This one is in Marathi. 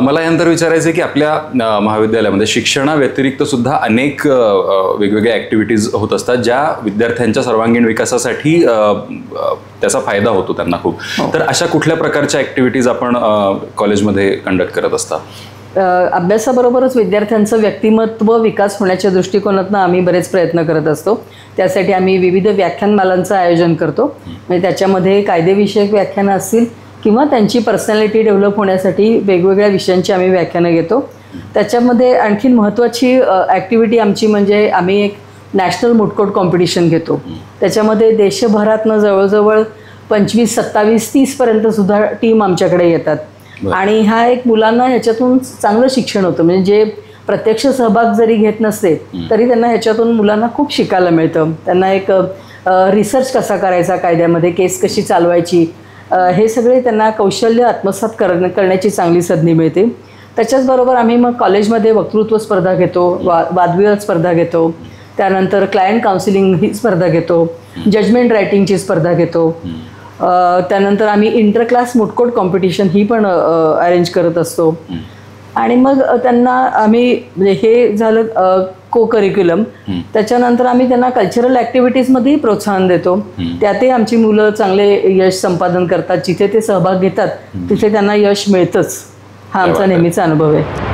मला यानंतर विचारायचं आहे की आपल्या महाविद्यालयामध्ये शिक्षणाव्यतिरिक्त सुद्धा अनेक वेगवेगळ्या ॲक्टिव्हिटीज होत असतात ज्या विद्यार्थ्यांच्या सर्वांगीण विकासासाठी त्याचा फायदा होतो त्यांना खूप. तर अशा कुठल्या प्रकारच्या ॲक्टिव्हिटीज आपण कॉलेजमध्ये कंडक्ट करत असता? अभ्यासाबरोबरच विद्यार्थ्यांचं व्यक्तिमत्व विकास होण्याच्या दृष्टिकोनातून आम्ही बरेच प्रयत्न करत असतो. त्यासाठी आम्ही विविध व्याख्यानमालांचं आयोजन करतो. म्हणजे त्याच्यामध्ये कायदेविषयक व्याख्यानं असतील किंवा त्यांची पर्सनॅलिटी डेव्हलप होण्यासाठी वेगवेगळ्या विषयांची आम्ही व्याख्यानं घेतो. त्याच्यामध्ये आणखीन महत्त्वाची ॲक्टिव्हिटी आमची म्हणजे आम्ही एक नॅशनल मूडकोर्ट कॉम्पिटिशन घेतो. त्याच्यामध्ये देशभरातनं जवळजवळ 25, 27, 30पर्यंत सुद्धा टीम आमच्याकडे येतात. आणि हा एक मुलांना ह्याच्यातून चांगलं शिक्षण होतं. म्हणजे जे प्रत्यक्ष सहभाग जरी घेत नसते तरी त्यांना ह्याच्यातून मुलांना खूप शिकायला मिळतं. त्यांना एक रिसर्च कसा करायचा, कायद्यामध्ये केस कशी चालवायची, हे सगळे त्यांना कौशल्य आत्मसात करण्याची चांगली संधी मिळते. त्याच्याचबरोबर आम्ही मग कॉलेजमध्ये वक्तृत्व स्पर्धा घेतो, वादविवाद स्पर्धा घेतो, त्यानंतर क्लायंट काउन्सिलिंग ही स्पर्धा घेतो, जजमेंट रायटिंगची स्पर्धा घेतो. त्यानंतर आम्ही इंटर क्लास मूडकोर्ट कॉम्पिटिशन ही पण अरेंज करत असतो. आणि मग त्यांना आम्ही म्हणजे हे झालं को करिक्युलम. त्याच्यानंतर आम्ही त्यांना कल्चरल ॲक्टिव्हिटीजमध्येही प्रोत्साहन देतो. त्यातही आमची मुलं चांगले यश संपादन करतात. जिथे ते सहभाग घेतात तिथे त्यांना यश मिळतंच. हा आमचा नेहमीचा अनुभव आहे.